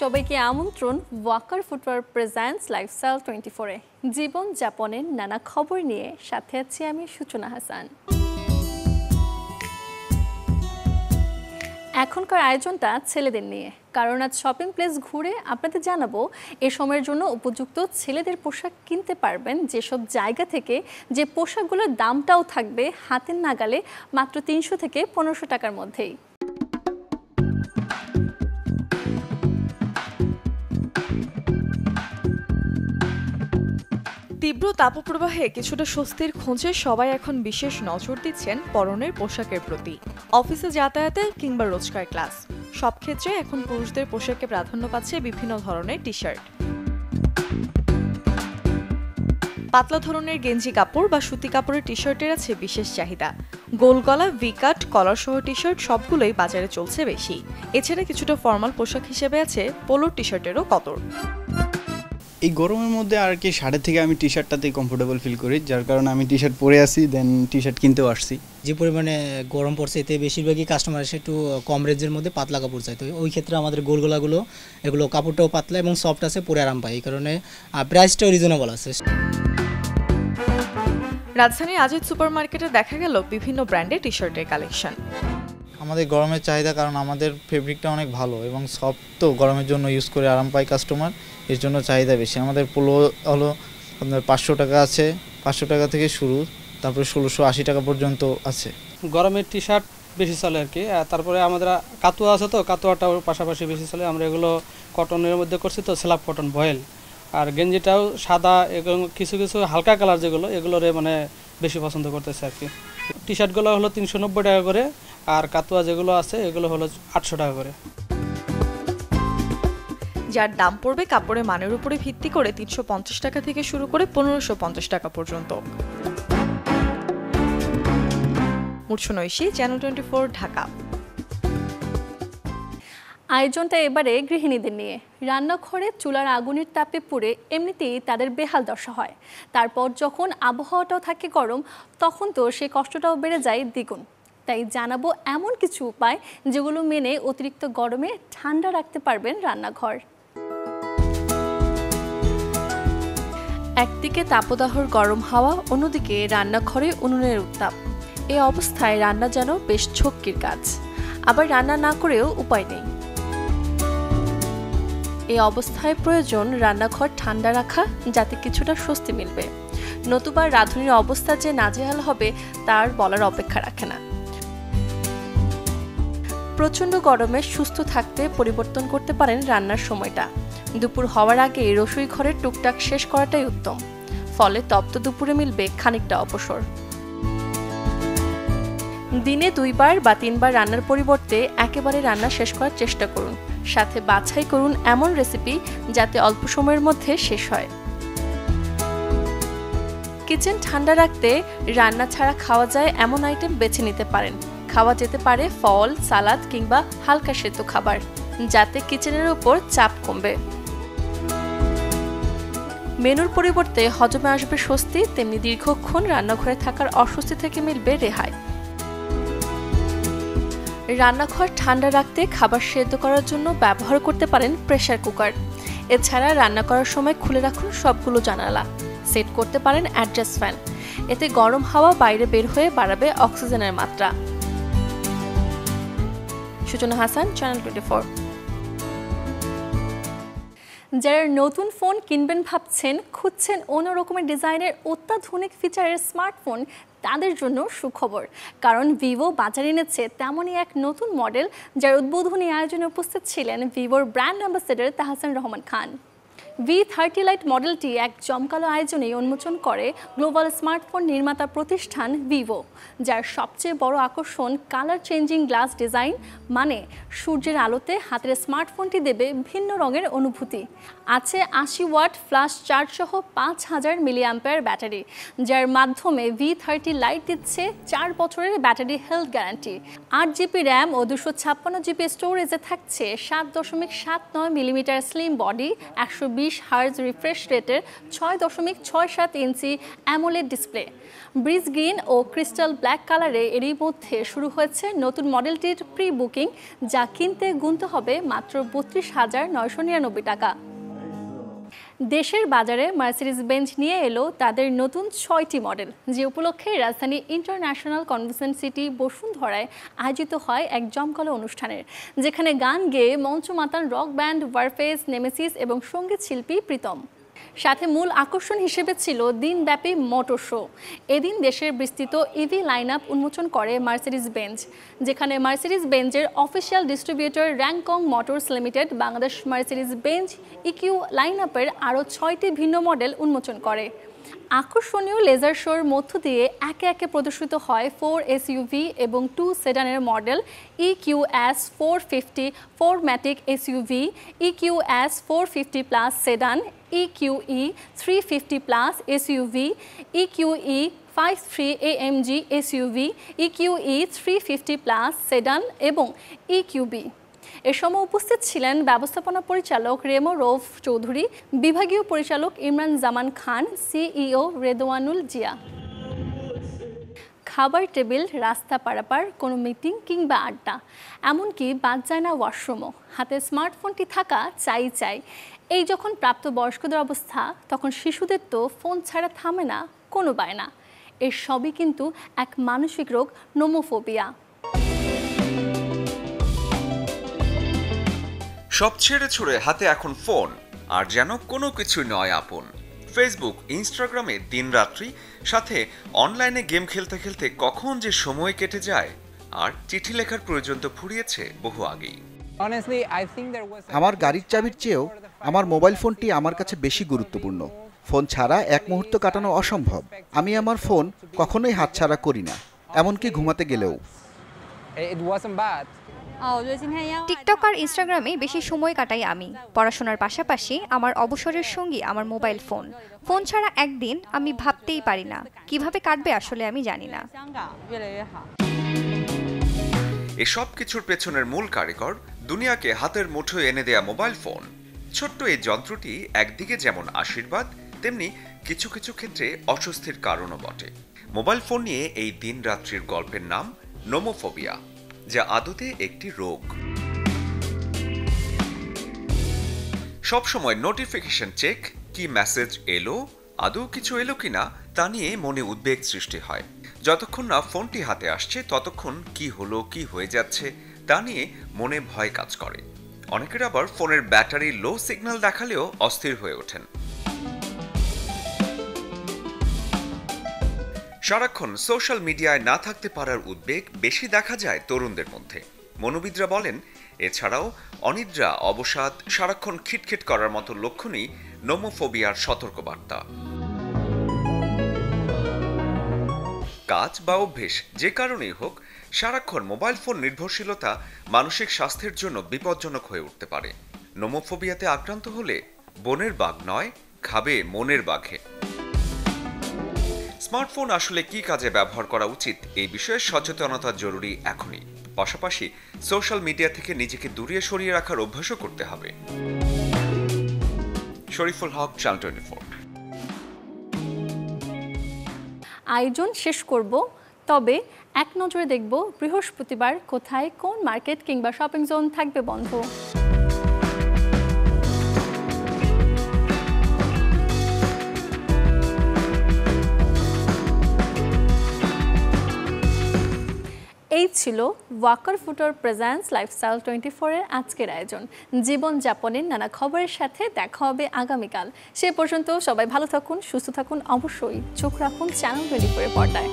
সবাইকে আমন্ত্রণ Waker footwear presents lifestyle 24 এ জীবন যাপনের নানা খবর নিয়ে সাথে আছি আমি সূচনা হাসান। এখনকার আয়োজনটা ছেলেদের নিয়ে, কারণ আজ শপিং প্লেস ঘুরে আপনাদের জানাবো এ সময়ের জন্য উপযুক্ত ছেলেদের পোশাক কিনতে পারবেন যেসব জায়গা থেকে, যে পোশাকগুলোর দামটাও থাকবে হাতের নাগালে মাত্র 300 থেকে 1500 টাকার মধ্যেই। তীব্র তাপপ্রবাহে কিছুটা স্বস্তির খোঁজে সবাই এখন বিশেষ নজর দিচ্ছেন পরনের পোশাকের প্রতি। অফিসে যাতায়াতে কিংবা রোজকার ক্লাস, সব ক্ষেত্রে এখন পুরুষদের পোশাকে প্রাধান্য পাচ্ছে বিভিন্ন ধরনের টি শার্ট। পাতলা ধরনের গেঞ্জি কাপড় বা সুতি কাপড়ের টি শার্টের আছে বিশেষ চাহিদা। গোল গলা, ভি কাট, কলার সহ টি শার্ট সবগুলোই বাজারে চলছে বেশি। এছাড়া কিছুটা ফর্মাল পোশাক হিসেবে আছে পোলোর টি শার্টেরও কদর। এই গরমের মধ্যে আর কি শার্টের থেকে আমি টি শার্টটাতেই কমফোর্টেবল ফিল করি, যার কারণে আমি টি শার্ট পরে আসি, দেন টি শার্ট কিনতেও আসছি। যে পরিমাণে গরম পড়ছে এতে বেশিরভাগই কাস্টমার এসে একটু কম রেঞ্জের মধ্যে পাতলা কাপড় চাই, তো ওই ক্ষেত্রে আমাদের গোলগোলাগুলো এগুলো কাপড়টাও পাতলা এবং সফট আছে, পরে আরাম পায়, এই কারণে প্রাইসটাও রিজনেবল আছে। রাজধানীর আজিজ সুপার মার্কেটে দেখা গেল বিভিন্ন ব্র্যান্ডের টি শার্টের কালেকশন। আমাদের গরমের চাহিদা, কারণ আমাদের ফেব্রিকটা অনেক ভালো এবং সফট, তো গরমের জন্য ইউজ করে আরাম পায় কাস্টমার, এর জন্য চাহিদা বেশি। আমাদের পোলো হলো আপনার 500 টাকা আছে, 500 টাকা থেকে শুরু, তারপরে 1680 টাকা পর্যন্ত আছে। গরমের টি শার্ট বেশি চলে আর কি। তারপরে আমাদের কাতুয়া আছে, তো কাতুয়াটাও পাশাপাশি বেশি চলে। আমরা এগুলো কটনের মধ্যে করছি, তো স্ল্যাব কটন ভয়েল। আর গেঞ্জিটাও সাদা এবং কিছু কিছু হালকা কালার যেগুলো, এগুলোরে মানে বেশি পছন্দ করতেছে আর কি। টি শার্টগুলো হলো 390 টাকা করে, আর কাতুয়া যেগুলো আছে এগুলো হলো 800 টাকা করে। যার দাম পড়বে কাপড়ের মানের উপরে ভিত্তি করে 350 টাকা থেকে শুরু করে 1550 টাকা পর্যন্ত। মুর্শন ঐশী, চ্যানেল 24, ঢাকা। আয়োজনটা এবারে গৃহিণীদের নিয়ে। রান্নাঘরে চুলার আগুনের তাপে পুড়ে এমনিতেই তাদের বেহাল দশা হয়, তারপর যখন আবহাওয়াটাও থাকে গরম, তখন তো সেই কষ্টটাও বেড়ে যায় দ্বিগুণ। তাই জানাবো এমন কিছু উপায় যেগুলো মেনে অতিরিক্ত গরমে ঠান্ডা রাখতে পারবেন রান্নাঘর। একদিকে তাপদাহর গরম হাওয়া, অন্যদিকে রান্নাঘরে উনুনের উত্তাপ। এই অবস্থায় রান্না যেন বেশ ঝক্কির কাজ, আবার রান্না না করেও উপায় নেই। এই অবস্থায় প্রয়োজন রান্নাঘর ঠান্ডা রাখা, যাতে কিছুটা স্বস্তি মিলবে, নতুবা রাঁধুনির অবস্থা যে নাজেহাল হবে তার বলার অপেক্ষা রাখে না। প্রচণ্ড গরমে সুস্থ থাকতে পরিবর্তন করতে পারেন রান্নার সময়টা। দুপুর হওয়ার আগে রসোই ঘরের টুকটাক শেষ করাটাই উত্তম, ফলে তপ্ত দুপুরে মিলবে খানিকটা অবসর। দিনে 2 বার বা 3 বার রান্নার পরিবর্তে একেবারে রান্না শেষ করার চেষ্টা করুন। সাথে বাছাই করুন এমন রেসিপি যাতে অল্প সময়ের মধ্যে শেষ হয়। কিচেন ঠান্ডা রাখতে রান্না ছাড়া খাওয়া যায় এমন আইটেম বেছে নিতে পারেন। খাওয়া যেতে পারে ফল, সালাদ কিংবা হালকা সেদ্ধ খাবার, যাতে কিচেনের উপর চাপ কমবে। মেনুর পরিবর্তে হজমে আসবে স্বস্তি, তেমনি দীর্ঘক্ষণ রান্নাঘরে থাকার অস্বস্তি থেকে মিলবে রেহাই। রান্নাঘর ঠান্ডা রাখতে খাবার সেদ্ধ করার জন্য ব্যবহার করতে পারেন প্রেসার কুকার। এছাড়া রান্না করার সময় খুলে রাখুন সবগুলো জানালা। সেট করতে পারেন অ্যাডজাস্ট ফ্যান, এতে গরম হাওয়া বাইরে বের হয়ে বাড়াবে অক্সিজেনের মাত্রা। সূচনা হাসান, চ্যানেল 24। যারা নতুন ফোন কিনবেন ভাবছেন, খুঁজছেন অন্য রকমের ডিজাইনের অত্যাধুনিক ফিচারের স্মার্টফোন, তাদের জন্য সুখবর, কারণ ভিভো বাজারে এনেছে তেমনই এক নতুন মডেল, যার উদ্বোধনী আয়োজনে উপস্থিত ছিলেন ভিভোর brand ambassador Tahsan Rahman Khan. V30 light মডেলটি এক জমকালো আয়োজনে উন্মোচন করে গ্লোবাল স্মার্টফোন নির্মাতা প্রতিষ্ঠান ভিভো, যার সবচেয়ে বড় আকর্ষণ কালার চেঞ্জিং গ্লাস ডিজাইন, মানে সূর্যের আলোতে হাতের স্মার্টফোনটি দেবে ভিন্ন রঙের অনুভূতি। আছে 80 ওয়াট ফ্ল্যাশ চার্জ সহ 5000 মিলিঅ্যাম্পিয়ার ব্যাটারি, যার মাধ্যমে V30 লাইট দিচ্ছে 4 বছরের battery health guarantee. 8 GB RAM ও 256 জিবি স্টোরেজে থাকছে 7.79 millimetre slim body, 120 120 hertz refresh রেটের 6.67 ইঞ্চি অ্যামোলেড ডিসপ্লে। ব্রিজ গ্রিন ও ক্রিস্টাল ব্ল্যাক কালারে এরই মধ্যে শুরু হয়েছে নতুন মডেলটির প্রি বুকিং, যা কিনতে গুনতে হবে মাত্র 32,999 টাকা। দেশের বাজারে মার্সিডিজ বেঞ্জ নিয়ে এলো তাদের নতুন 6টি মডেল, যে উপলক্ষে রাজধানী ইন্টারন্যাশনাল কনভেনশন সিটি বসুন্ধরায় আয়োজিত হয় এক জমকালো অনুষ্ঠানের, যেখানে গান গেয়ে মঞ্চ মাতান রক ব্যান্ড ওয়ারফেজ, নেমেসিস এবং সঙ্গীত শিল্পী প্রীতম। সাথে মূল আকর্ষণ হিসেবে ছিল দিনব্যাপী মোটর শো। এদিন দেশের বিস্তৃত ইভি লাইন আপ উন্মোচন করে মার্সিডিজ বেঞ্জ, যেখানে মার্সিডিজ বেঞ্জের official distributor Rancon motors limited Bangladesh Mercedes Benz EQ line আপের আরও 6টি ভিন্ন মডেল উন্মোচন করে। আকর্ষণীয় লেজার শোর মধ্য দিয়ে একে একে প্রদর্শিত হয় 4 এসইউভি এবং 2 সেডানের model EQS 450, 4 matic SUV, EQS 450 plus sedan, EQE 350 plus SUV, EQE 53 AMG SUV, EQE 350 plus sedan এবং EQB। এ সময় উপস্থিত ছিলেন ব্যবস্থাপনা পরিচালক রেমো রৌফ চৌধুরী, বিভাগীয় পরিচালক ইমরান জামান খান, সিইও রেদওয়ানুল জিয়া। খাবার টেবিল, রাস্তা পারাপার, কোনো মিটিং কিংবা আড্ডা, এমনকি বাদ যায় না ওয়াশরুমও, হাতে স্মার্টফোনটি থাকা চাই। এই যখন প্রাপ্তবয়স্কদের অবস্থা, তখন শিশুদের তো ফোন ছাড়া থামে না কোনো বায়না। এর সবই কিন্তু এক মানসিক রোগ, নোমোফোবিয়া। সব ছেড়ে ছুড়ে হাতে এখন ফোন, আর যেন কোনো কিছু নয় আপন। ফেসবুক, ইনস্টাগ্রামে দিনরাত্রি, সাথে অনলাইনে গেম খেলতে খেলতে কখন যে সময় কেটে যায়, আর চিঠি লেখার প্রয়োজন তো ফুরিয়েছে বহু আগেই। আমার গাড়ির চাবির চেয়েও আমার মোবাইল ফোনটি আমার কাছে বেশি গুরুত্বপূর্ণ। ফোন ছাড়া এক মুহূর্ত কাটানো অসম্ভব। আমি আমার ফোন কখনোই হাতছাড়া করি না, এমনকি ঘুমাতে গেলেও। টিকটক আর ইনস্টাগ্রামে বেশি সময় কাটাই আমি। পড়াশোনার পাশাপাশি আমার অবসরের সঙ্গী আমার মোবাইল ফোন। ফোন ছাড়া একদিন আমি ভাবতেই পারি না, কিভাবে কাটবে আসলে আমি জানি না। এসব কিছুর পেছনের মূল কারিগর দুনিয়াকে হাতের মুঠোয় এনে দেয়া মোবাইল ফোন। ছোট্ট এই যন্ত্রটি একদিকে যেমন আশীর্বাদ, তেমনি কিছু কিছু ক্ষেত্রে অস্বস্তির কারণও বটে। মোবাইল ফোন নিয়ে এই দিন রাত্রির গল্পের নাম নোমোফোবিয়া, যা আদতে একটি রোগ। সবসময় নোটিফিকেশন চেক, কি মেসেজ এলো, আদৌ কিছু এলো কিনা তা নিয়ে মনে উদ্বেগ সৃষ্টি হয়। যতক্ষণ না ফোনটি হাতে আসছে ততক্ষণ কি হলো, কি হয়ে যাচ্ছে তা নিয়ে মনে ভয় কাজ করে। অনেকের আবার ফোনের ব্যাটারি লো সিগন্যাল দেখালেও অস্থির হয়ে ওঠেন। সারাক্ষণ সোশ্যাল মিডিয়ায় না থাকতে পারার উদ্বেগ বেশি দেখা যায় তরুণদের মধ্যে। মনোবিদরা বলেন, এছাড়াও অনিদ্রা, অবসাদ, সারাক্ষণ খিটখিট করার মতো লক্ষণই নোমোফোবিয়ার সতর্কবার্তা। কাজ বা অভ্যেস যে কারণেই হোক, সারাক্ষণ মোবাইল ফোন নির্ভরশীলতা মানসিক স্বাস্থ্যের জন্য বিপজ্জনক হয়ে উঠতে পারে। নোমোফোবিয়াতে আক্রান্ত হলে বনের বাঘ নয়, খাবে মনের বাঘে। স্মার্টফোন আসলে কি কাজে ব্যবহার করা উচিত, এই বিষয়ে সচেতনতা জরুরি এখনই। পাশাপাশি সোশ্যাল মিডিয়া থেকে নিজেকে দূরে সরিয়ে রাখার অভ্যাসও করতে হবে। শরীফুল হক, চ্যানেল 24। আয়োজন শেষ করব, তবে এক নজরে দেখব বৃহস্পতিবার কোথায় কোন মার্কেট কিংবা শপিং জোন থাকবে বন্ধ। এই ছিল ওয়াকার ফুটার প্রেজেন্স লাইফস্টাইল 24-এর আজকের আয়োজন। জীবনযাপনের নানা খবরের সাথে দেখা হবে আগামীকাল। সে পর্যন্ত সবাই ভালো থাকুন, সুস্থ থাকুন, অবশ্যই চোখ রাখুন চ্যানেল 24-এর পর্দায়।